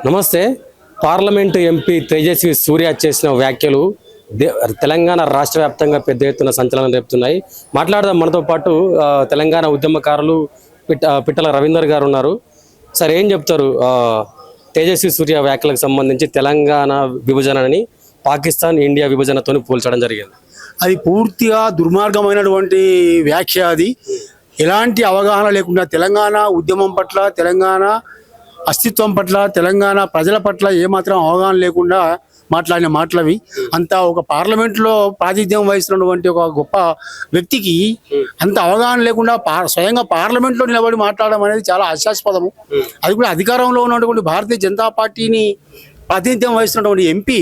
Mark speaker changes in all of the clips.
Speaker 1: నమస్తే. Parliament MP Tejaswi సూర్య చేసిన వ్యాఖ్యలు తెలంగాణ రాష్ట్ర వ్యాప్తంగా పెద్ద ఎత్తున సంచలనం రేపుతున్నాయి. మాట్లాడదాం మనతో పాటు తెలంగాణ ఉద్యమకారులు పిట్టల రవీందర్ గారు ఉన్నారు. సార్, ఏం చెప్తారు తేజస్వి సూర్య వ్యాఖ్యలకు సంబంధించి? తెలంగాణ విభజనని పాకిస్తాన్ ఇండియా విభజనతో పోల్చడం జరిగింది.
Speaker 2: అది పూర్తిగా దుర్మార్గమైనటువంటి వ్యాఖ్య. అది ఎలాంటి అవగాహన లేకుండా తెలంగాణ ఉద్యమం పట్ల, తెలంగాణ అస్తిత్వం పట్ల, తెలంగాణ ప్రజల పట్ల ఏమాత్రం అవగాహన లేకుండా మాట్లాడిన మాటలవి. అంతా ఒక పార్లమెంట్లో ప్రాతినిధ్యం వహిస్తున్నటువంటి ఒక గొప్ప వ్యక్తికి అంత అవగాహన లేకుండా స్వయంగా పార్లమెంట్లో నిలబడి మాట్లాడడం అనేది చాలా హాస్యాస్పదము. అది కూడా అధికారంలో ఉన్నటువంటి భారతీయ జనతా పార్టీని ప్రాతినిధ్యం వహిస్తున్నటువంటి ఎంపీ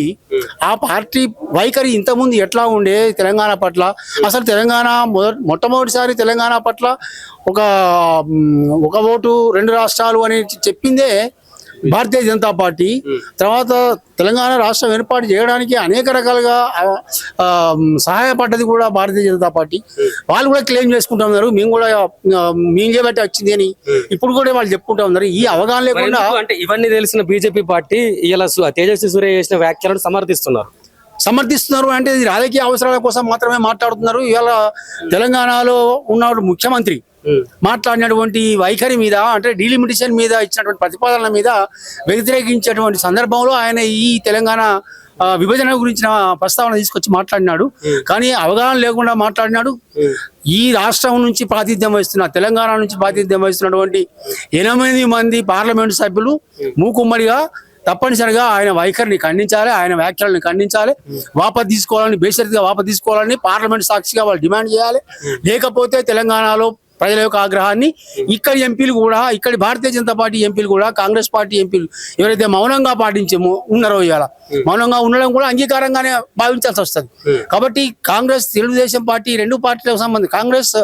Speaker 2: ఆ పార్టీ వైఖరి ఇంతకుముందు ఎట్లా ఉండే తెలంగాణ పట్ల, అసలు తెలంగాణ మొట్టమొదటిసారి తెలంగాణ పట్ల ఒక ఓటు రెండు రాష్ట్రాలు అని చెప్పిందే భారతీయ జనతా పార్టీ. తర్వాత తెలంగాణ రాష్ట్రం ఏర్పాటు చేయడానికి అనేక రకాలుగా సహాయపడ్డది కూడా భారతీయ జనతా పార్టీ. వాళ్ళు కూడా క్లెయిమ్ చేసుకుంటా ఉన్నారు, మేము కూడా మేము చేయబట్టి వచ్చింది అని ఇప్పుడు కూడా వాళ్ళు చెప్పుకుంటా ఉన్నారు. ఈ అవగాహన లేకుండా
Speaker 1: అంటే ఇవన్నీ తెలిసిన బీజేపీ పార్టీ ఇలా తేజస్వి సూర్య చేసిన వ్యాఖ్యలను
Speaker 2: సమర్థిస్తున్నారు. అంటే ఇది రాజకీయ అవసరాల కోసం మాత్రమే మాట్లాడుతున్నారు. ఇవాళ తెలంగాణలో ఉన్న ముఖ్యమంత్రి మాట్లాడినటువంటి వైఖరి మీద, అంటే డీలిమిటేషన్ మీద ఇచ్చినటువంటి ప్రతిపాదనల మీద వ్యతిరేకించేటువంటి సందర్భంలో ఆయన ఈ తెలంగాణ విభజన గురించిన ప్రస్తావన తీసుకొచ్చి మాట్లాడినాడు. కానీ అవగాహన లేకుండా మాట్లాడినాడు. ఈ రాష్ట్రం నుంచి ప్రాతినిధ్యం వహిస్తున్న, తెలంగాణ నుంచి ప్రాతినిధ్యం వహిస్తున్నటువంటి 8 మంది పార్లమెంటు సభ్యులు మూకుమ్మడిగా తప్పనిసరిగా ఆయన వైఖరిని ఖండించాలి, ఆయన వ్యాఖ్యలను ఖండించాలి, వాపసు తీసుకోవాలని, బేషరతుగా వాపసు తీసుకోవాలని పార్లమెంట్ సాక్షిగా వాళ్ళు డిమాండ్ చేయాలి. లేకపోతే తెలంగాణలో ప్రజల యొక్క ఆగ్రహాన్ని ఇక్కడి ఎంపీలు కూడా, ఇక్కడి భారతీయ జనతా పార్టీ ఎంపీలు కూడా, కాంగ్రెస్ పార్టీ ఎంపీలు ఎవరైతే మౌనంగా ఉన్నారో ఇవాళ మౌనంగా ఉండడం కూడా అంగీకారంగానే భావించాల్సి వస్తుంది. కాబట్టి కాంగ్రెస్, తెలుగుదేశం పార్టీ రెండు పార్టీలకు సంబంధించి, కాంగ్రెస్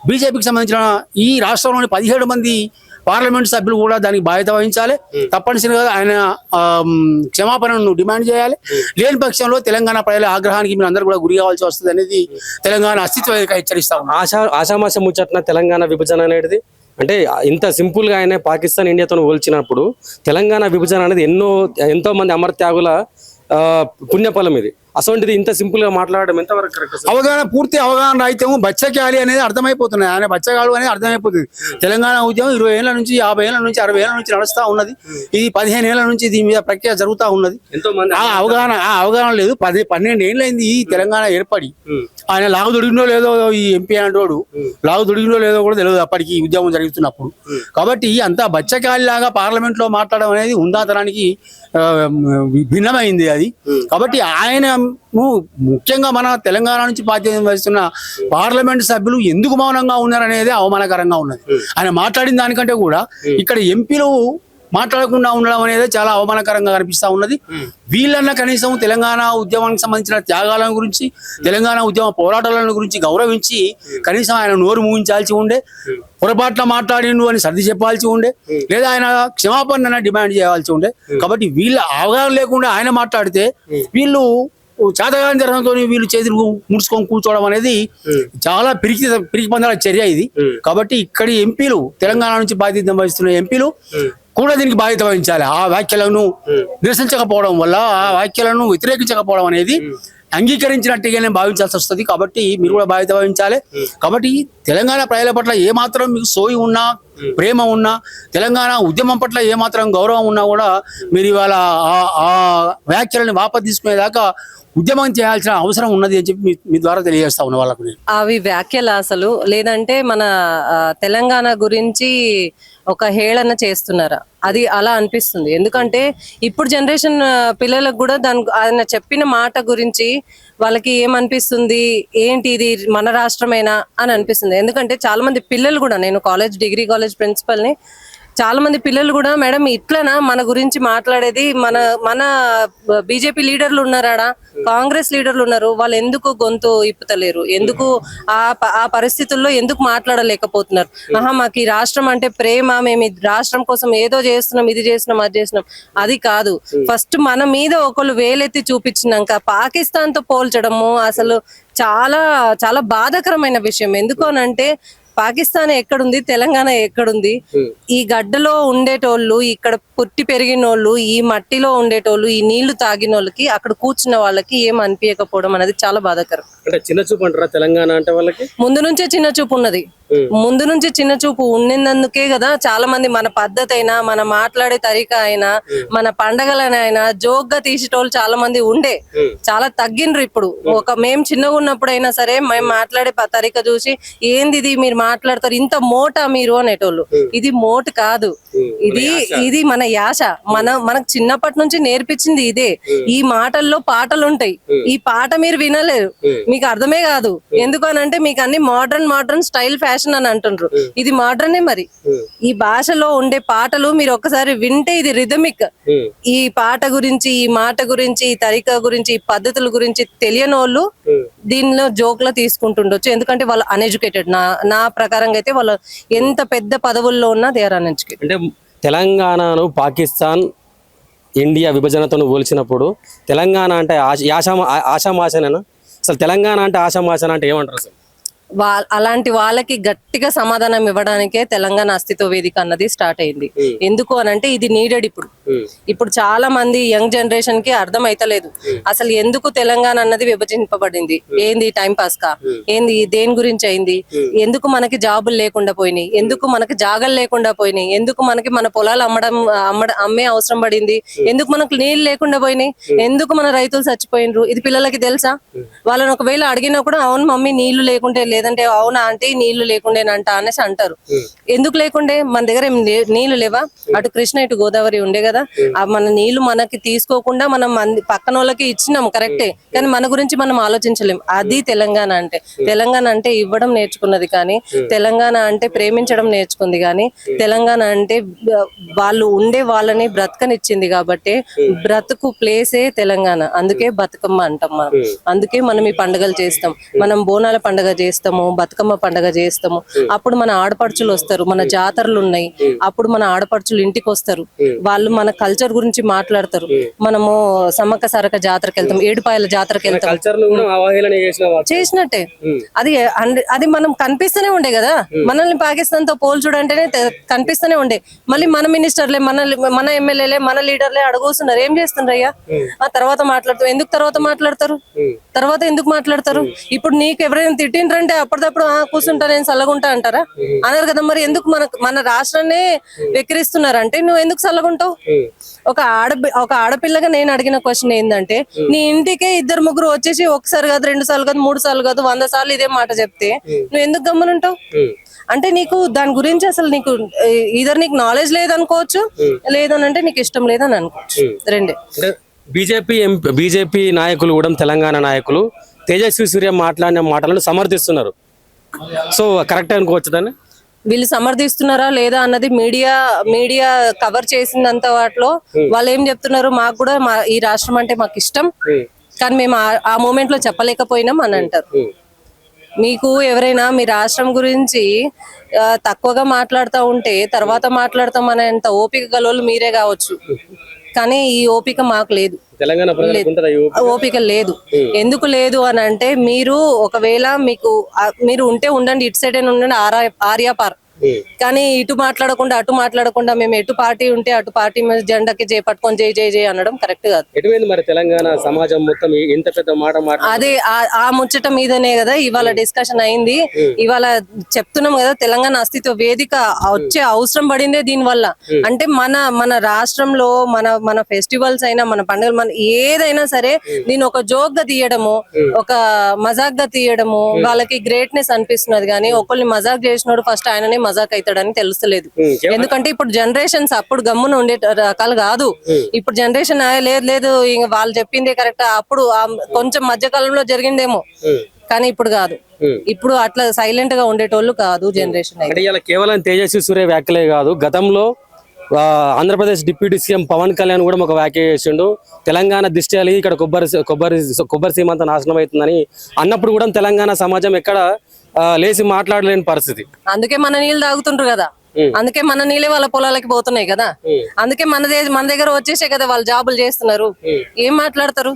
Speaker 2: బీజేపీకి సంబంధించిన ఈ రాష్ట్రంలోని 17 మంది పార్లమెంట్ సభ్యులు కూడా దానికి బాధ్యత వహించాలి. తప్పనిసరిగా ఆయన క్షమాపణను డిమాండ్ చేయాలి. లేని పక్షంలో తెలంగాణ ప్రజల ఆగ్రహానికి మీరు అందరూ కూడా గురి కావాల్సి వస్తుంది అనేది తెలంగాణ అస్తిత్వ హెచ్చరిస్తా ఉన్నాం.
Speaker 1: ఆషామాష ముచ్చట్న తెలంగాణ విభజన అనేది, అంటే ఇంత సింపుల్ గా ఆయన పాకిస్తాన్ ఇండియాతో పోల్చినప్పుడు తెలంగాణ విభజన అనేది ఎంతో మంది అమరత్యాగుల పుణ్యఫలం ఇది. అసలు ఇంత సింపుల్ గా మాట్లాడడం ఎంతవరకు కరెక్ట్?
Speaker 2: అవగాహన, పూర్తి అవగాహన రాయితేమో బచ్చకాలి అనేది అర్థమైపోతున్నాయి. ఆయన బచ్చగాడు అనేది అర్థమైపోతుంది. తెలంగాణ ఉద్యమం 20 ఏళ్ల నుంచి, 50 ఏళ్ల నుంచి, 60 ఏళ్ల నుంచి నడుస్తా ఉన్నది. ఇది 15 ఏళ్ల నుంచి దీని మీద ప్రక్రియ జరుగుతూ ఉన్నది. ఆ అవగాహన లేదు. 12 ఏళ్ళైంది ఈ తెలంగాణ ఏర్పడి. ఆయన లాగు దొడిగినో లేదో ఈ ఎంపీ అంటోడు, లాగు దొడిగినో లేదో కూడా తెలియదు అప్పటికి ఉద్యమం జరుగుతున్నప్పుడు. కాబట్టి అంతా బచ్చకాలి లాగా పార్లమెంట్ లో మాట్లాడడం అనేది ఉందాతనానికి భిన్నమైంది అది. కాబట్టి ఆయన ముఖ్యంగా మన తెలంగాణ నుంచి ప్రాతినిధ్యం వహిస్తున్న పార్లమెంట్ సభ్యులు ఎందుకు మౌనంగా ఉన్నారనేది అవమానకరంగా ఉన్నది. ఆయన మాట్లాడిన దానికంటే కూడా ఇక్కడ ఎంపీలు మాట్లాడకుండా ఉండడం అనేది చాలా అవమానకరంగా కనిపిస్తా ఉన్నది. వీళ్ళన్న కనీసం తెలంగాణ ఉద్యమానికి సంబంధించిన త్యాగాల గురించి, తెలంగాణ ఉద్యమ పోరాటాల గురించి గౌరవించి కనీసం ఆయన నోరు ముగించాల్సి ఉండే, పొరపాట్ల మాట్లాడిండు అని సర్ది చెప్పాల్సి ఉండే, లేదా ఆయన క్షమాపణ డిమాండ్ చేయాల్సి ఉండే. కాబట్టి వీళ్ళ అవగాహన లేకుండా ఆయన మాట్లాడితే వీళ్ళు చేతగాని జరగడంతో వీళ్ళు చేతులు ముడుచుకొని కూర్చోవడం అనేది చాలా పిరికి పందాల చర్య ఇది. కాబట్టి ఇక్కడి ఎంపీలు, తెలంగాణ నుంచి ప్రాతినిధ్యం వహిస్తున్న ఎంపీలు కూడా దీనికి బాధ్యత వహించాలి. ఆ వ్యాఖ్యలను నిరసించకపోవడం వల్ల, ఆ వ్యాఖ్యలను వ్యతిరేకించకపోవడం అనేది అంగీకరించినట్టుగానే భావించాల్సి వస్తుంది. కాబట్టి మీరు కూడా బాధ్యత వహించాలి. కాబట్టి తెలంగాణ ప్రజల పట్ల ఏమాత్రం మీకు సోయి ఉన్నా, ప్రేమ ఉన్నా, తెలంగాణ ఉద్యమం పట్ల ఏమాత్రం గౌరవం ఉన్నా కూడా మీరు ఇవాళ ఆ వ్యాఖ్యలను వాపసు తీసుకునేదాకా ఉద్యమం చేయాల్సిన అవసరం ఉన్నది అని చెప్పి మీ ద్వారా తెలియజేస్తా ఉన్న వాళ్ళకు.
Speaker 3: అవి వ్యాఖ్యలు అసలు లేదంటే మన తెలంగాణ గురించి ఒక హేళన చేస్తున్నారా? అది అలా అనిపిస్తుంది. ఎందుకంటే ఇప్పుడు జనరేషన్ పిల్లలకు కూడా ఆయన చెప్పిన మాట గురించి వాళ్ళకి ఏమనిపిస్తుంది, ఏంటి ఇది మన రాష్ట్రమేనా అని అనిపిస్తుంది. ఎందుకంటే చాలా మంది పిల్లలు కూడా, నేను డిగ్రీ కాలేజ్ ప్రిన్సిపల్ని, చాలా మంది పిల్లలు కూడా మేడం ఇట్లనా మన గురించి మాట్లాడేది, మన బీజేపీ లీడర్లు ఉన్నారా, కాంగ్రెస్ లీడర్లు ఉన్నారు, వాళ్ళు ఎందుకు గొంతు ఇప్పుతలేరు, ఎందుకు ఆ పరిస్థితుల్లో ఎందుకు మాట్లాడలేకపోతున్నారు? మాకు ఈ రాష్ట్రం అంటే ప్రేమ, మేము ఈ రాష్ట్రం కోసం ఏదో చేస్తున్నాం, ఇది చేస్తున్నాం, అది చేస్తున్నాం, అది కాదు. ఫస్ట్ మన మీద ఒకళ్ళు వేలెత్తి చూపించినాక పాకిస్తాన్ తో పోల్చడము అసలు చాలా చాలా బాధాకరమైన విషయం. ఎందుకు అనంటే పాకిస్తాన్ ఎక్కడుంది, తెలంగాణ ఎక్కడుంది? ఈ గడ్డలో ఉండేటోళ్ళు, ఇక్కడ పుట్టి పెరిగినోళ్ళు, ఈ మట్టిలో ఉండేటోళ్ళు, ఈ నీళ్లు తాగినోళ్ళకి అక్కడ కూర్చున్న వాళ్ళకి ఏం అనిపించకపోవడం అనేది చాలా బాధాకరం.
Speaker 1: అంటే చిన్న చూపు అంటారా తెలంగాణ అంటే వాళ్ళకి?
Speaker 3: ముందు నుంచే చిన్న చూపు ఉన్నది. ముందు నుంచి చిన్న చూపు ఉన్నందుకే కదా చాలా మంది మన పద్ధతి అయినా, మన మాట్లాడే తరీకా అయినా, మన పండగలనైనా జోక్ గా తీసేటోళ్ళు చాలా మంది ఉండే. చాలా తగ్గిండ్రు ఇప్పుడు. మేము చిన్నగా ఉన్నప్పుడైనా సరే మేము మాట్లాడే తరీకా చూసి ఏంది ఇది మీరు మాట్లాడతారు, ఇంత మోటా మీరు అనేటోళ్ళు. ఇది మోటు కాదు, ఇది మన యాస. మనకు చిన్నప్పటి నుంచి నేర్పించింది ఇదే. ఈ మాటల్లో పాటలు ఉంటాయి, ఈ పాట మీరు వినలేరు, మీకు అర్థమే కాదు. ఎందుకు అని అంటే మీకు అన్ని మోడర్న్ స్టైల్ ఫ్యాషన్ అని అంటుండ్రు. ఇది మోడర్నే. మరి ఈ భాషలో ఉండే పాటలు మీరు ఒక్కసారి వింటే ఇది రిథమిక్. ఈ పాట గురించి, ఈ మాట గురించి, ఈ తరీకా గురించి, ఈ పద్ధతుల గురించి తెలియని వాళ్ళు దీనిలో జోక్లా తీసుకుంటుండొచ్చు. ఎందుకంటే వాళ్ళు అన్ఎడ్యుకేటెడ్. నా ప్రకారంగా అయితే వాళ్ళు ఎంత పెద్ద పదవుల్లో ఉన్నా దే ఆర్ అన్ఎడ్యుకేటెడ్.
Speaker 1: అంటే తెలంగాణను పాకిస్తాన్ ఇండియా విభజనతో పోల్చినప్పుడు తెలంగాణ అంటే ఆషామాషనేనా? అసలు తెలంగాణ అంటే ఆషామాషన అంటే ఏమంటారు అసలు?
Speaker 3: అలాంటి వాళ్ళకి గట్టిగా సమాధానం ఇవ్వడానికే తెలంగాణ అస్తిత్వ వేదిక అన్నది స్టార్ట్ అయింది. ఎందుకు అనంటే ఇది నీడెడ్. ఇప్పుడు చాలా మంది యంగ్ జనరేషన్ కి అర్థం అయితలేదు అసలు ఎందుకు తెలంగాణ అన్నది విభజింపబడింది. ఏంది టైం పాస్ కా, ఏంది దేని గురించి అయింది, ఎందుకు మనకి జాబులు లేకుండా పోయినాయి, ఎందుకు మనకి జాగలు లేకుండా పోయినాయి, ఎందుకు మనకి మన పొలాలు అమ్మే అవసరం పడింది, ఎందుకు మనకు నీళ్ళు లేకుండా పోయినాయి, ఎందుకు మన రైతులు చచ్చిపోయినరు. ఇది పిల్లలకి తెలుసా? వాళ్ళని ఒకవేళ అడిగినా కూడా అవును మమ్మీ నీళ్లు లేకుంటే, లేదంటే అవునా ఆంటీ నీళ్లు లేకుండేనంట అనేసి అంటారు. ఎందుకు లేకుండే? మన దగ్గర నీళ్లు లేవా? అటు కృష్ణ ఇటు గోదావరి ఉండే కదా. మన నీళ్లు మనకి తీసుకోకుండా మనం పక్కన వాళ్ళకి ఇచ్చినాం కరెక్టే, కానీ మన గురించి మనం ఆలోచించలేం. అది తెలంగాణ అంటే. తెలంగాణ అంటే ఇవ్వడం నేర్చుకున్నది, కానీ తెలంగాణ అంటే ప్రేమించడం నేర్చుకుంది, కానీ తెలంగాణ అంటే వాళ్ళు ఉండే వాళ్ళని బ్రతకనిచ్చింది. కాబట్టి బ్రతుకు ప్లేసే తెలంగాణ. అందుకే బతుకమ్మ అంటాం మనం. అందుకే మనం ఈ పండుగలు చేస్తాం. మనం బోనాల పండుగ చేస్తాము, బతుకమ్మ పండుగ చేస్తాము. అప్పుడు మన ఆడపడుచులు వస్తారు, మన జాతరలు ఉన్నాయి, అప్పుడు మన ఆడపడుచులు ఇంటికి వస్తారు, వాళ్ళు మన కల్చర్ గురించి మాట్లాడతారు. మనము సమ్మక్క సారక్క జాతరకి వెళ్తాం, ఏడుపాయల జాతరకి వెళ్తాం. చేసినట్టే అది మనం కనిపిస్తూనే ఉండే కదా. మనల్ని పాకిస్తాన్ తో పోల్చుడంటేనే కనిపిస్తూనే ఉండే. మళ్ళీ మన మినిస్టర్లే, మన ఎమ్మెల్యేలే, మన లీడర్లే అడుగుతున్నారు ఏం చేస్తున్నారు అయ్యా. ఆ తర్వాత మాట్లాడతారు. ఎందుకు తర్వాత మాట్లాడతారు? తర్వాత ఎందుకు మాట్లాడతారు? ఇప్పుడు నీకు ఎవరైనా తిట్టిండ్రంటే అప్పటిదప్పుడు కూర్చుంటా నేను చల్లగుంటా అంటారా? అన్నారు కదా. మరి ఎందుకు మన రాష్ట్రాన్ని వెక్కిరిస్తున్నారు అంటే నువ్వు ఎందుకు చల్లగుంటావు? ఒక ఆడపిల్లగా నేను అడిగిన క్వశ్చన్ ఏంటంటే, నీ ఇంటికే 2-3 వచ్చేసి ఒకసారి కాదు, 2 సార్లు కాదు, 3 సార్లు కాదు, 100 సార్లు ఇదే మాట చెప్తే నువ్వు ఎందుకు గమ్మునుంటావు? అంటే నీకు దాని గురించి అసలు నీకు నీకు నాలెడ్జ్ లేదనుకోవచ్చు, లేదనంటే నీకు ఇష్టం లేదని అనుకోవచ్చు. రెండే.
Speaker 1: బీజేపీ నాయకులు కూడా, తెలంగాణ నాయకులు తేజస్వి సూర్య మాట్లాడిన మాటలను సమర్థిస్తున్నారు. సో కరెక్ట్ అనుకోవచ్చు దాన్ని?
Speaker 3: వీళ్ళు సమర్థిస్తున్నారా లేదా అన్నది మీడియా కవర్ చేసినంత వాటిలో వాళ్ళు ఏం చెప్తున్నారు, మాకు కూడా ఈ రాష్ట్రం అంటే మాకు ఇష్టం, కానీ మేము ఆ మూమెంట్ లో చెప్పలేకపోయినాం అని అంటారు. మీకు ఎవరైనా మీ రాష్ట్రం గురించి తక్కువగా మాట్లాడుతూ ఉంటే తర్వాత మాట్లాడతాం అనేంత ఓపిక గలవాళ్ళు మీరే కావచ్చు, కానీ ఈ ఓపిక మాకు లేదు. ఓపిక లేదు. ఎందుకు లేదు అని అంటే, మీరు ఒకవేళ మీరు ఉంటే ఉండండి, ఇటు సైడ్ ఉండండి, ఆర్యాపార్, కానీ ఇటు మాట్లాడకుండా అటు మాట్లాడకుండా మేము ఎటు పార్టీ ఉంటే అటు పార్టీ మీద జెండాకి పట్టుకొని జై జై జై అనడం కరెక్ట్ కాదు.
Speaker 1: మరి తెలంగాణ సమాజం మొత్తం ఇంత పెద్ద మాట
Speaker 3: అదే ఆ ముచ్చట మీదనే కదా ఇవాళ డిస్కషన్ అయింది. ఇవాళ చెప్తున్నాం కదా, తెలంగాణ అస్తిత్వ వేదిక వచ్చే అవసరం పడిందే దీనివల్ల. అంటే మన రాష్ట్రంలో మన ఫెస్టివల్స్ అయినా, మన పండుగలు, మన ఏదైనా సరే దీన్ని ఒక జోక్ గా తీయడము, ఒక మజాక్ గా తీయడము వాళ్ళకి గ్రేట్నెస్ అనిపిస్తున్నది. కానీ ఒకళ్ళని మజాక్ చేసినోడు ఫస్ట్ ఆయననే మజాక్ అవుతాడని తెలుస్తలేదు. ఎందుకంటే ఇప్పుడు జనరేషన్స్ అప్పుడు గమ్మున ఉండే రకాలు కాదు. ఇప్పుడు జనరేషన్ లేదు ఇంకా వాళ్ళు చెప్పిందే కరెక్ట్, అప్పుడు కొంచెం మధ్య కాలంలో జరిగిందేమో, కానీ ఇప్పుడు కాదు. ఇప్పుడు అట్లా సైలెంట్ గా ఉండేటోళ్ళు కాదు జనరేషన్.
Speaker 1: కేవలం తేజస్వి సూర్య వ్యాఖ్యలే కాదు, గతంలో ఆంధ్రప్రదేశ్ డిప్యూటీ సీఎం పవన్ కళ్యాణ్ కూడా ఒక వ్యాఖ్య చేసిండు. తెలంగాణ దిష్టి అలిగి ఇక్కడ కొబ్బరి సీమంత నాశనం అవుతుందని అన్నప్పుడు కూడా తెలంగాణ సమాజం ఎక్కడ లేచి మాట్లాడలేని పరిస్థితి.
Speaker 3: అందుకే మన నీళ్ళు తాగుతుంటారు కదా, అందుకే మన నీళ్ళే వాళ్ళ పొలాలకి పోతున్నాయి కదా, అందుకే మన దగ్గర వచ్చేసే కదా వాళ్ళు జాబులు చేస్తున్నారు. ఏం మాట్లాడతారు?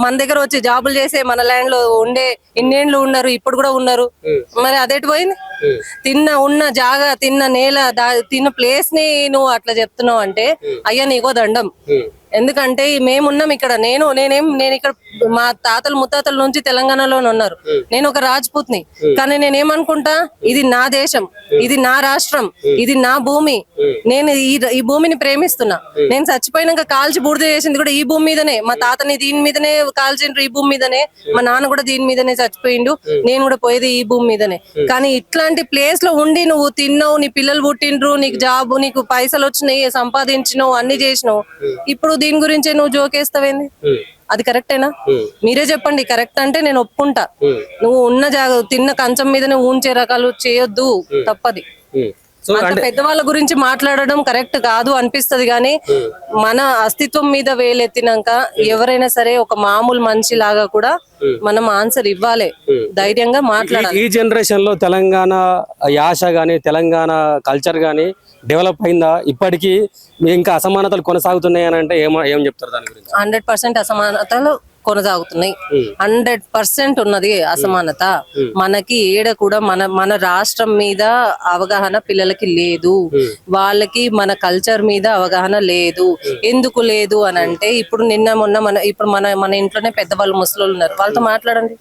Speaker 3: మన దగ్గర వచ్చి జాబులు చేసే మన ల్యాండ్ లో ఉండే ఇన్నేళ్లు ఉన్నారు, ఇప్పుడు కూడా ఉన్నారు, మరి అదేటి పోయింది? తిన్న ఉన్న జాగా తిన్న నేల తిన్న ప్లేస్ ని నువ్వు అట్లా చెప్తున్నావు అంటే అయ్యా నీకో దండం. ఎందుకంటే మేమున్నాం ఇక్కడ, నేను ఇక్కడ మా తాతలు ముత్తాతల నుంచి తెలంగాణలోనే ఉన్నారు. నేను ఒక రాజ్పూత్ని, కానీ నేనేమనుకుంటా ఇది నా దేశం, ఇది నా రాష్ట్రం, ఇది నా భూమి, నేను ఈ భూమిని ప్రేమిస్తున్నా. నేను చచ్చిపోయినాక కాల్చి బూడిద చేసింది కూడా ఈ భూమి మీదనే, మా తాతని దీని మీదనే కాల్చిండ్రు, ఈ భూమి మీదనే, మా నాన్న కూడా దీని మీదనే చచ్చిపోయిండు, నేను కూడా పోయేది ఈ భూమి మీదనే. కానీ ఇట్లాంటి ప్లేస్ లో ఉండి నువ్వు తిన్నావు, నీ పిల్లలు పుట్టిండ్రు, నీకు జాబు, నీకు పైసలు వచ్చినాయి, సంపాదించినావు, అన్ని చేసినావు, ఇప్పుడు దీని గురించి నువ్వు జోకేస్తావేంది? అది కరెక్టేనా? మీరే చెప్పండి. కరెక్ట్ అంటే నేను ఒప్పుకుంటా. నువ్వు ఉన్న తిన్న కంచం మీదనే ఊంచే రకాలు చేయొద్దు, తప్పది. అంత పెద్దవాళ్ళ గురించి మాట్లాడడం కరెక్ట్ కాదు అనిపిస్తది, కానీ మన అస్తిత్వం మీద వేలెత్తినాక ఎవరైనా సరే ఒక మామూలు మనిషి లాగా కూడా మనం ఆన్సర్ ఇవ్వాలి, ధైర్యంగా మాట్లాడాలి.
Speaker 1: ఈ జనరేషన్ లో తెలంగాణ యాస గానీ, తెలంగాణ కల్చర్ గానీ డెవలప్ అయిందా? ఇప్పటికీ ఇంకా అసమానతలు కొనసాగుతున్నాయి అని అంటే ఏం చెప్తారు దాని గురించి?
Speaker 3: 100% అసమానతలు కొనసాగుతున్నాయి. 100% ఉన్నది అసమానత. మనకి ఏడ కూడా మన రాష్ట్రం మీద అవగాహన పిల్లలకి లేదు, వాళ్ళకి మన కల్చర్ మీద అవగాహన లేదు. ఎందుకు లేదు అని అంటే, ఇప్పుడు నిన్న మొన్న ఇప్పుడు మన ఇంట్లోనే పెద్దవాళ్ళు ముసలోళ్ళు ఉన్నారు, వాళ్ళతో మాట్లాడండి.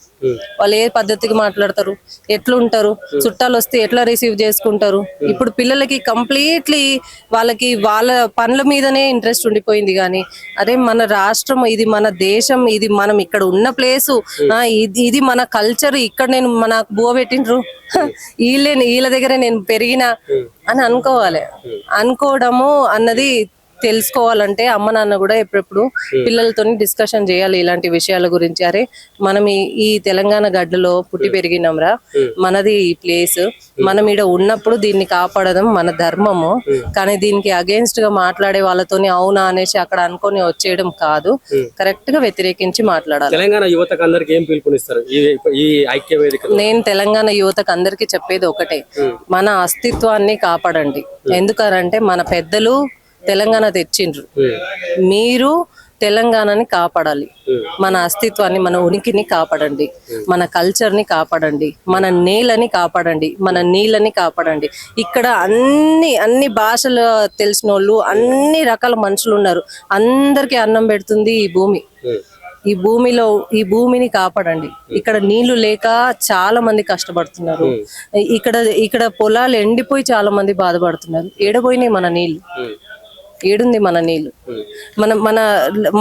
Speaker 3: వాళ్ళు ఏ పద్ధతికి మాట్లాడతారు, ఎట్లుంటారు, చుట్టాలు వస్తే ఎట్లా రిసీవ్ చేసుకుంటారు. ఇప్పుడు పిల్లలకి కంప్లీట్లీ వాళ్ళకి వాళ్ళ పనుల మీదనే ఇంట్రెస్ట్ ఉండిపోయింది. కానీ అరే మన రాష్ట్రం, ఇది మన దేశం, ఇది మనం ఇక్కడ ఉన్న ప్లేసు, ఇది మన కల్చర్, ఇక్కడ నేను నాకు బువ పెట్టిండ్రు, వీళ్ళ దగ్గర నేను పెరిగిన అని అనుకోవాలి. అనుకోవడము అన్నది తెలుసుకోవాలంటే అమ్మ నాన్న కూడా ఎప్పుడెప్పుడు పిల్లలతో డిస్కషన్ చేయాలి ఇలాంటి విషయాల గురించి. అరే మనం ఈ తెలంగాణ గడ్డలో పుట్టి పెరిగినాంరా, మనది ఈ ప్లేస్, మనం ఈడ ఉన్నప్పుడు దీన్ని కాపాడడం మన ధర్మము. కానీ దీనికి అగేన్స్ట్ గా మాట్లాడే వాళ్ళతోని అవునా అనేసి అక్కడ అనుకొని వచ్చేయడం కాదు, కరెక్ట్ గా వ్యతిరేకించి మాట్లాడాలి.
Speaker 1: తెలంగాణ యువతకు అందరికి ఏం పిలుపునిస్తారు ఈ ఐక్య వేదిక?
Speaker 3: నేను తెలంగాణ యువతకు అందరికి చెప్పేది ఒకటే, మన అస్తిత్వాన్ని కాపాడండి. ఎందుకనంటే మన పెద్దలు తెలంగాణ తెచ్చిండ్రు, మీరు తెలంగాణని కాపాడాలి. మన అస్తిత్వాన్ని, మన ఉనికిని కాపాడండి, మన కల్చర్ని కాపాడండి, మన నేలని కాపాడండి, మన నీళ్ళని కాపాడండి. ఇక్కడ అన్ని భాషలు తెలిసిన వాళ్ళు, అన్ని రకాల మనుషులు ఉన్నారు, అందరికీ అన్నం పెడుతుంది ఈ భూమి. ఈ భూమిని కాపాడండి. ఇక్కడ నీళ్లు లేక చాలా మంది కష్టపడుతున్నారు. ఇక్కడ పొలాలు ఎండిపోయి చాలా మంది బాధపడుతున్నారు. ఏడపోయినాయి మన నీళ్లు? ఏడుంది మన నీళ్లు?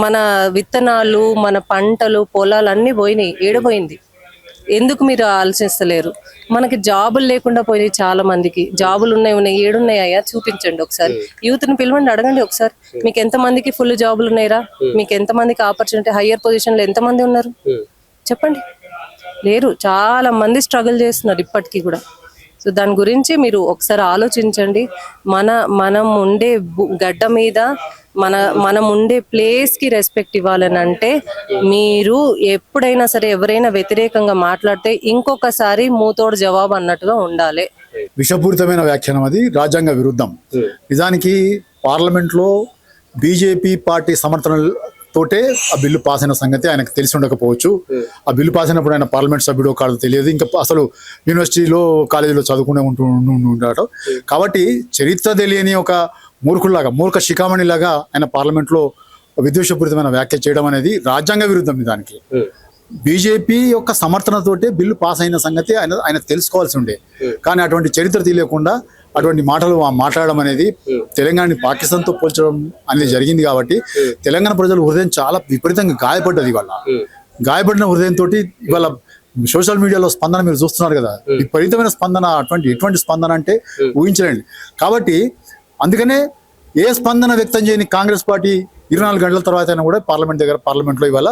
Speaker 3: మన విత్తనాలు, మన పంటలు, పొలాలు అన్ని పోయినాయి. ఏడపోయింది? ఎందుకు మీరు ఆలోచిస్తలేరు? మనకి జాబులు లేకుండా పోయినాయి చాలా మందికి. జాబులు ఉన్నాయి, ఏడున్నాయా చూపించండి ఒకసారి. యూత్ ని పిలవండి, అడగండి ఒకసారి, మీకు ఎంత మందికి ఫుల్ జాబులు ఉన్నాయిరా, మీకు ఎంత మందికి ఆపర్చునిటీ, హయ్యర్ పొజిషన్ లో ఎంత మంది ఉన్నారు చెప్పండి. లేరు, చాలా మంది స్ట్రగుల్ చేస్తున్నారు ఇప్పటికీ కూడా. సో దాని గురించి మీరు ఒకసారి ఆలోచించండి. మనం ఉండే గడ్డ మీద మనం ఉండే ప్లేస్ కి రెస్పెక్ట్ ఇవ్వాలని అంటే, మీరు ఎప్పుడైనా సరే ఎవరైనా వ్యతిరేకంగా మాట్లాడితే ఇంకొకసారి మూతోడు జవాబు అన్నట్టుగా ఉండాలి.
Speaker 4: విషపూరితమైన వ్యాఖ్యానం, అది రాజ్యాంగ విరుద్ధం. నిజానికి పార్లమెంట్ లో బీజేపీ పార్టీ సమర్థన తోటే ఆ బిల్లు పాస్ అయిన సంగతి ఆయనకు తెలిసి ఉండకపోవచ్చు. ఆ బిల్లు పాస్ అయినప్పుడు ఆయన పార్లమెంట్ సభ్యుడు కాదు తెలియదు, ఇంకా అసలు యూనివర్సిటీలో కాలేజీలో చదువుకునే ఉండటం. కాబట్టి చరిత్ర తెలియని ఒక మూర్ఖ శిఖామణిలాగా ఆయన పార్లమెంట్లో విద్వేషపూరితమైన వ్యాఖ్య చేయడం అనేది రాజ్యాంగ విరుద్ధం. దానికి బీజేపీ యొక్క సమర్థనతోటే బిల్లు పాస్ అయిన సంగతి ఆయన తెలుసుకోవాల్సి ఉండే. కానీ అటువంటి చరిత్ర తెలియకుండా అటువంటి మాటలు మాట్లాడడం అనేది తెలంగాణని పాకిస్తాన్తో పోల్చడం అనేది జరిగింది. కాబట్టి తెలంగాణ ప్రజల హృదయం చాలా విపరీతంగా గాయపడ్డది. ఇవాళ గాయపడిన హృదయంతో ఇవాళ సోషల్ మీడియాలో స్పందన మీరు చూస్తున్నారు కదా, విపరీతమైన స్పందన. ఎటువంటి స్పందన అంటే ఊహించలేండి. కాబట్టి అందుకనే ఏ స్పందన వ్యక్తం చేయని కాంగ్రెస్ పార్టీ 24 గంటల తర్వాత అయినా కూడా పార్లమెంట్లో ఇవాళ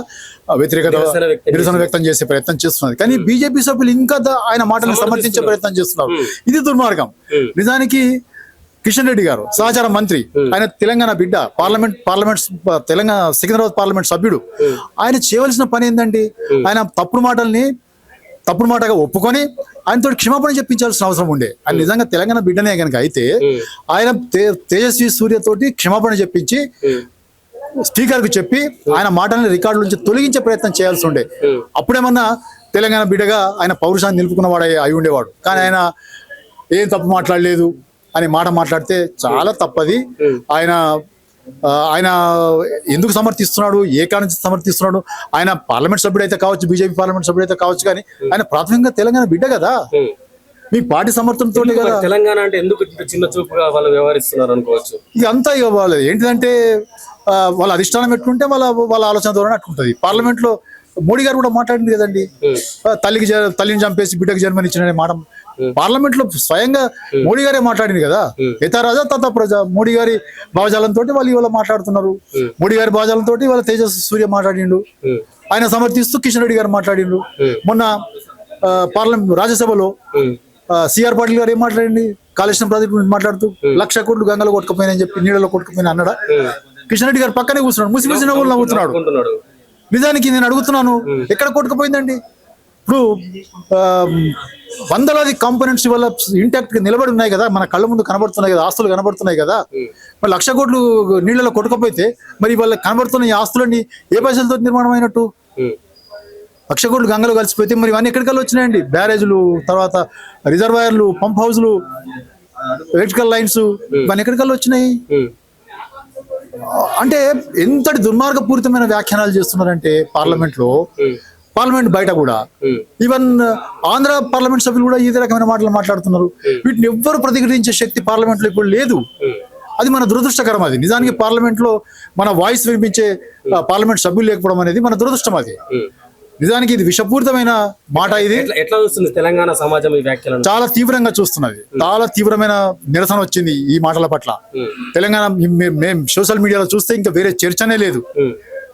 Speaker 4: నిరసన వ్యక్తం చేసే ప్రయత్నం చేస్తున్నది. కానీ బీజేపీ సభ్యులు ఇంకా ఆయన మాటలను సమర్థించే ప్రయత్నం చేస్తున్నారు. ఇది దుర్మార్గం. నిజానికి కిషన్ రెడ్డి గారు సహచార మంత్రి, ఆయన తెలంగాణ బిడ్డ, తెలంగాణ సికింద్రాబాద్ పార్లమెంట్ సభ్యుడు. ఆయన చేయవలసిన పని ఏంటండి? ఆయన తప్పుడు మాటగా ఒప్పుకొని ఆయనతో క్షమాపణ చెప్పించాల్సిన అవసరం ఉండే. ఆయన నిజంగా తెలంగాణ బిడ్డనే కనుక అయితే ఆయన తేజస్వి సూర్యతోటి క్షమాపణ చెప్పించి స్పీకర్ కు చెప్పి ఆయన మాటలను రికార్డు నుంచి తొలగించే ప్రయత్నం చేయాల్సి ఉండే. అప్పుడేమన్నా తెలంగాణ బిడ్డగా ఆయన పౌరుషాన్ని నిలుపుకున్నవాడు అయి ఉండేవాడు. కానీ ఆయన ఏం తప్పు మాట్లాడలేదు అనే మాట మాట్లాడితే చాలా తప్పది. ఆయన ఎందుకు సమర్థిస్తున్నాడు, ఏ కారణం నుంచి సమర్థిస్తున్నాడు? ఆయన పార్లమెంట్ సభ్యుడు అయితే కావచ్చు, బీజేపీ పార్లమెంట్ సభ్యుడు అయితే కావచ్చు, కానీ ఆయన ప్రాథమికంగా తెలంగాణ బిడ్డ కదా, మీ పార్టీ సమర్థనతో కదా.
Speaker 1: తెలంగాణ అంటే ఎందుకు చిన్న చూపుగా వాళ్ళు వ్యవహరిస్తున్నారు అనుకోవచ్చు.
Speaker 4: ఇక అంతా ఇక వాళ్ళు ఏంటిదంటే వాళ్ళ అధిష్టానం ఎట్లుంటే వాళ్ళ ఆలోచన ధోరణి అట్లుంటది. పార్లమెంట్ లో మోడీ గారు కూడా మాట్లాడింది కదండి, తల్లిని చంపేసి బిడ్డకు జన్మనిచ్చిన మాట పార్లమెంట్ లో స్వయంగా మోడీ గారే మాట్లాడింది కదా. యథా రాజా తథా ప్రజ. మోడీ గారి భావజాలంతో వాళ్ళు ఇవాళ మాట్లాడుతున్నారు. మోడీ గారి భావజాలంతో ఇవాళ తేజస్ సూర్య మాట్లాడిండు, ఆయన సమర్థిస్తూ కిషన్ రెడ్డి గారు మాట్లాడిండు. మొన్న పార్లమెంట్ రాజ్యసభలో సిఆర్ పాటిల్ గారు ఏం మాట్లాడింది, కాళేశ్వరం ప్రాజెక్టు గురించి మాట్లాడుతూ 1,00,000 కోట్లు గంగలో కొట్టుకుపోయినని చెప్పి, నీళ్ళలో కొట్టుకుపోయిన అన్నాడా? కిషన్ రెడ్డి గారు పక్కనే కూర్చున్నాడు, ముసి నవ్వులు నవ్వుతున్నాడు. నిజానికి నేను అడుగుతున్నాను, ఎక్కడ కొట్టుకుపోయిందండి? ఇప్పుడు వందలాది కాంపోనెంట్స్ వల్ల ఇంటాక్ట్ గా నిలబడి ఉన్నాయి కదా, మన కళ్ళ ముందు కనబడుతున్నాయి కదా, ఆస్తులు కనబడుతున్నాయి కదా. మరి 1,00,000 కోట్లు నీళ్ళలో కొట్టుకపోతే మరి వాళ్ళ కనబడుతున్న ఈ ఆస్తులన్నీ ఏ పైసలతో నిర్మాణం అయినట్టు? 1,00,000 కోట్లు గంగలో కలిసిపోతే మరి ఇవన్నీ ఎక్కడికల్లా వచ్చినాయండి? బ్యారేజ్లు, తర్వాత రిజర్వాయర్లు, పంప్ హౌస్లు, ఎలక్ట్రికల్ లైన్స్, ఇవన్నీ ఎక్కడికల్లా వచ్చినాయి? అంటే ఎంతటి దుర్మార్గపూరితమైన వ్యాఖ్యానాలు చేస్తున్నారంటే పార్లమెంట్ బయట కూడా, ఈవెన్ ఆంధ్ర పార్లమెంట్ సభ్యులు కూడా ఇదే రకమైన మాటలు మాట్లాడుతున్నారు. వీటిని ఎవ్వరు ప్రతిఘటించే శక్తి పార్లమెంట్ లో ఇప్పుడు లేదు. అది మన దురదృష్టకరం. అది నిజానికి పార్లమెంట్ లో మన వాయిస్ వినిపించే పార్లమెంట్ సభ్యులు లేకపోవడం అనేది మన దురదృష్టం. అది నిజానికి ఇది విషపూరితమైన మాట. ఇది
Speaker 1: ఎట్లా చూస్తుంది తెలంగాణ సమాజం ఈ వ్యాఖ్యలను?
Speaker 4: చాలా తీవ్రంగా చూస్తున్నది. చాలా తీవ్రమైన నిరసన వచ్చింది ఈ మాటల పట్ల. తెలంగాణ మేము సోషల్ మీడియాలో చూస్తే ఇంకా వేరే చర్చనే లేదు,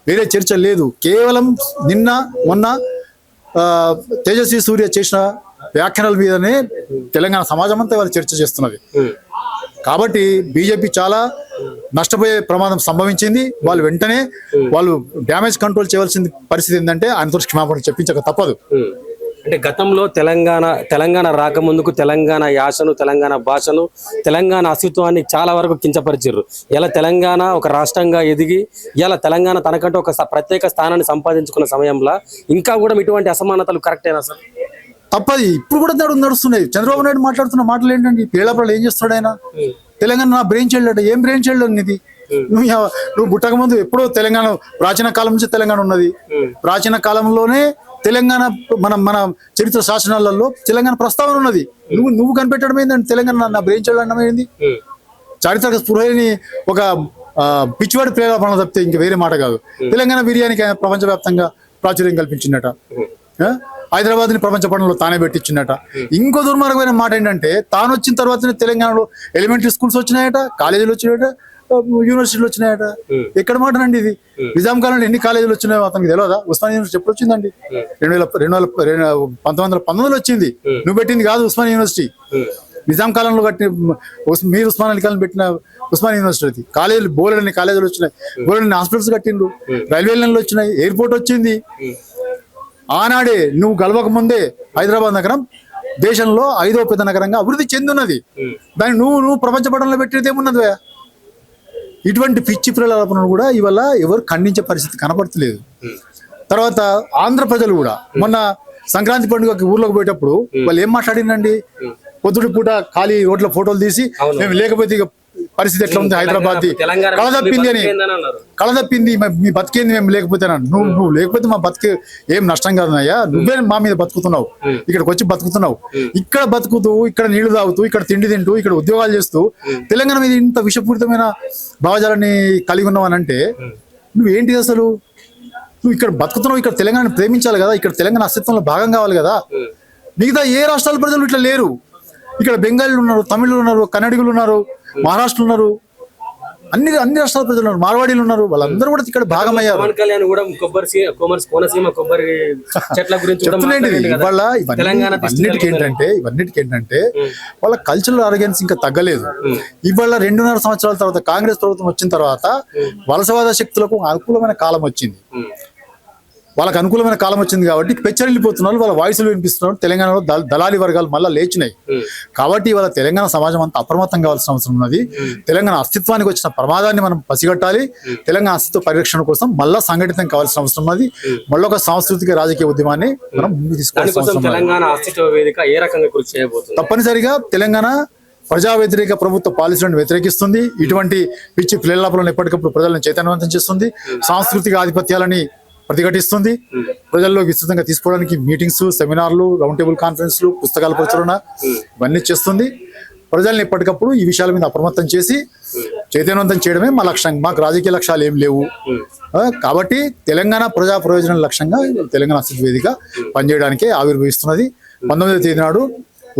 Speaker 4: వేరే చర్చ లేదు. కేవలం నిన్న మొన్న తేజస్వి సూర్య చేసిన వ్యాఖ్యల మీదనే తెలంగాణ సమాజం అంతా వాళ్ళు చర్చ చేస్తున్నది. కాబట్టి బీజేపీ చాలా నష్టపోయే ప్రమాదం సంభవించింది. వాళ్ళు వెంటనే డ్యామేజ్ కంట్రోల్ చేయవలసిన పరిస్థితి ఏంటంటే ఆయనతో క్షమాపణ చెప్పించక తప్పదు.
Speaker 1: అంటే గతంలో తెలంగాణ రాకముందుకు తెలంగాణ యాసను, తెలంగాణ భాషను, తెలంగాణ అస్తిత్వాన్ని చాలా వరకు కించపరిచారు. ఇలా తెలంగాణ ఒక రాష్ట్రంగా ఎదిగి ఇలా తెలంగాణ తనకంటూ ఒక ప్రత్యేక స్థానాన్ని సంపాదించుకున్న సమయంలో ఇంకా కూడా ఇటువంటి అసమానతలు కరెక్టేనా సార్?
Speaker 4: తప్పది. ఇప్పుడు కూడా నడుస్తున్నాయి. చంద్రబాబు నాయుడు మాట్లాడుతున్న మాటలు ఏంటండి? పేళాపల్లి ఏం చేస్తాడు ఆయన? తెలంగాణ నా బ్రెయిన్ చైల్డ్ అంటే ఏం బ్రెయిన్ చైల్డ్ అనేది? నువ్వు పుట్టక ముందు ఎప్పుడో తెలంగాణ ప్రాచీన కాలం నుంచి తెలంగాణ ఉన్నది. ప్రాచీన కాలంలోనే తెలంగాణ మన చరిత్ర శాసనాలలో తెలంగాణ ప్రస్తావన ఉన్నది. నువ్వు కనిపెట్టడం ఏంటంటే తెలంగాణ నా బ్రెయిన్ చైల్డ్ అనడం ఏంది? చారిత్రక స్పృహని ఒక పిచ్చివాడి ప్రేరేపణ తప్పితే ఇంక వేరే మాట కాదు. తెలంగాణ బిర్యానీకి ఆయన ప్రపంచవ్యాప్తంగా ప్రాచుర్యం కల్పించిందట. హైదరాబాద్ ని ప్రపంచ పటంలో తానే పెట్టించిందట. ఇంకో దుర్మార్గమైన మాట ఏంటంటే తాను వచ్చిన తర్వాతనే తెలంగాణలో ఎలిమెంటరీ స్కూల్స్ వచ్చినాయట, కాలేజీలు వచ్చినాయట, యూనివర్సిటీలు వచ్చినాయట. ఎక్కడ మాటనండి ఇది? నిజాం కాలంలో ఎన్ని కాలేజీలు వచ్చినాయో అతనికి తెలియదా? ఉస్మానియా యూనివర్సిటీ ఎప్పుడు వచ్చిందండి? 1919లో వచ్చింది. నువ్వు పెట్టింది కాదు ఉస్మానియా యూనివర్సిటీ. నిజాం కాలంలో కట్టిన మీరు ఉస్మాన్ అలీ కాలం పెట్టిన ఉస్మానియా యూనివర్సిటీ. కాలేజీలు బోలెడన్ని కాలేజీలు వచ్చినాయి, బోలెడన్ని హాస్పిటల్స్ కట్టిండ్రు, రైల్వే లైన్లు వచ్చినాయి, ఎయిర్పోర్ట్ వచ్చింది. ఆనాడే నువ్వు గెలవక ముందే హైదరాబాద్ నగరం దేశంలో 5వ పెద్ద నగరంగా అభివృద్ధి చెందున్నది. దాన్ని నువ్వు ప్రపంచ పటంలో పెట్టేది ఏమున్నది? ఇటువంటి పిచ్చి ప్రలాపనలు కూడా ఇవాళ ఎవరు ఖండించే పరిస్థితి కనపడతలేదు. తర్వాత ఆంధ్ర ప్రజలు కూడా మొన్న సంక్రాంతి పండుగకి ఊర్లోకి పోయేటప్పుడు వాళ్ళు ఏం మాట్లాడిందండి? పొద్దుటి పూట ఖాళీ రోడ్ల ఫోటోలు తీసి మేము లేకపోతే ఇక పరిస్థితి ఎట్లా ఉంది హైదరాబాద్ కళదప్పింది అని, కళదప్పింది మీ బతికేంది మేము లేకపోతే. నువ్వు లేకపోతే మా బతికే ఏం నష్టం కాదన్నయ్యా, నువ్వే మా మీద బతుకుతున్నావు, ఇక్కడికి వచ్చి బతుకుతున్నావు. ఇక్కడ బతుకుతూ, ఇక్కడ నీళ్లు తాగుతూ, ఇక్కడ తిండి తింటూ, ఇక్కడ ఉద్యోగాలు చేస్తూ తెలంగాణ మీద ఇంత విషపూరితమైన భావజాలాన్ని కలిగి ఉన్నావు అని అంటే నువ్వేంటి అసలు? నువ్వు ఇక్కడ బతుకుతున్నావు, ఇక్కడ తెలంగాణను ప్రేమించాలి కదా, ఇక్కడ తెలంగాణ అస్తిత్వంలో భాగం కావాలి కదా. మిగతా ఏ రాష్ట్రాల ప్రజలు ఇట్లా లేరు. ఇక్కడ బెంగాలీలు ఉన్నారు, తమిళులు ఉన్నారు, కన్నడిగులు ఉన్నారు, మహారాష్ట్రలు ఉన్నారు, అన్ని రాష్ట్రాల ప్రజలు ఉన్నారు, మార్వాడీలు ఉన్నారు. వాళ్ళందరూ కూడా ఇక్కడ భాగమయ్యారు. ఇవాళ ఇవన్నిటికి ఏంటంటే వాళ్ళ కల్చరల్ ఆర్గన్స్ ఇంకా తగ్గలేదు. ఇవాళ 2.5 సంవత్సరాల తర్వాత కాంగ్రెస్ ప్రభుత్వం వచ్చిన తర్వాత వలసవాద శక్తులకు అనుకూలమైన కాలం వచ్చింది. వాళ్ళకి అనుకూలమైన కాలం వచ్చింది కాబట్టి పెచ్చరిల్లిపోతున్నారు, వాళ్ళ వాయిస్లు వినిపిస్తున్నారు. తెలంగాణలో దళాలి వర్గాలు మళ్ళీ లేచినాయి. కాబట్టి వాళ్ళ తెలంగాణ సమాజం అంతా అప్రమత్తం కావాల్సిన అవసరం ఉన్నది. తెలంగాణ అస్తిత్వానికి వచ్చిన ప్రమాదాన్ని మనం పసిగట్టాలి. తెలంగాణ అస్తిత్వ పరిరక్షణ కోసం మళ్ళా సంఘటితం కావాల్సిన అవసరం ఉన్నది. మళ్ళీ ఒక సాంస్కృతిక రాజకీయ ఉద్యమాన్ని మనం ముందుకు తీసుకోవాల్సిన
Speaker 1: దానికోసం
Speaker 4: అవసరం ఉన్నది.
Speaker 1: తెలంగాణ అస్తిత్వ వేదిక ఏ రకంగా కృషి చేయబోతుంది?
Speaker 4: తప్పనిసరిగా తెలంగాణ ప్రజా వ్యతిరేక ప్రభుత్వ పాలసీలను వ్యతిరేకిస్తుంది. ఇటువంటి పిచ్చి ప్రేలాపలను ఎప్పటికప్పుడు ప్రజలను చైతన్యవంతం చేస్తుంది. సాంస్కృతిక ఆధిపత్యాలని ప్రతిఘటిస్తుంది. ప్రజల్లో విస్తృతంగా తీసుకోవడానికి మీటింగ్స్, సెమినార్లు, రౌండ్ టేబుల్ కాన్ఫరెన్స్లు, పుస్తకాల ప్రచురణ ఇవన్నీ చేస్తుంది. ప్రజల్ని ఎప్పటికప్పుడు ఈ విషయాల మీద అప్రమత్తం చేసి చైతన్యవంతం చేయడమే మా లక్ష్యం. మాకు రాజకీయ లక్ష్యాలు ఏం లేవు. కాబట్టి తెలంగాణ ప్రజా ప్రయోజనాల లక్ష్యంగా తెలంగాణ అస్తిత్వ వేదిక పనిచేయడానికే ఆవిర్భవిస్తున్నది. 19వ తేదీ నాడు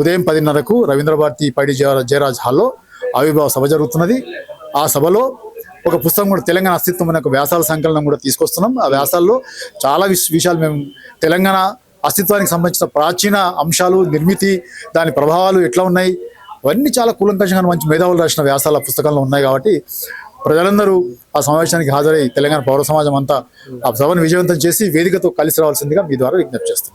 Speaker 4: ఉదయం 10:30కు రవీంద్ర భారతి పైడి జయరాజ్ హాల్లో ఆవిర్భావ సభ జరుగుతున్నది. ఆ సభలో ఒక పుస్తకం కూడా, తెలంగాణ అస్తిత్వం అనే ఒక వ్యాసాల సంకలనం కూడా తీసుకొస్తున్నాం. ఆ వ్యాసాల్లో చాలా విషయాలు మేము తెలంగాణ అస్తిత్వానికి సంబంధించిన ప్రాచీన అంశాలు, నిర్మితి, దాని ప్రభావాలు ఎట్లా ఉన్నాయి, అవన్నీ చాలా కూలంకషంగా మంచి మేధావులు రాసిన వ్యాసాల పుస్తకంలో ఉన్నాయి. కాబట్టి ప్రజలందరూ ఆ సమావేశానికి హాజరై తెలంగాణ పౌర సమాజం అంతా ఆ సభను విజయవంతం చేసి వేదికతో కలిసి రావాల్సిందిగా మీ ద్వారా విజ్ఞప్తి చేస్తాం.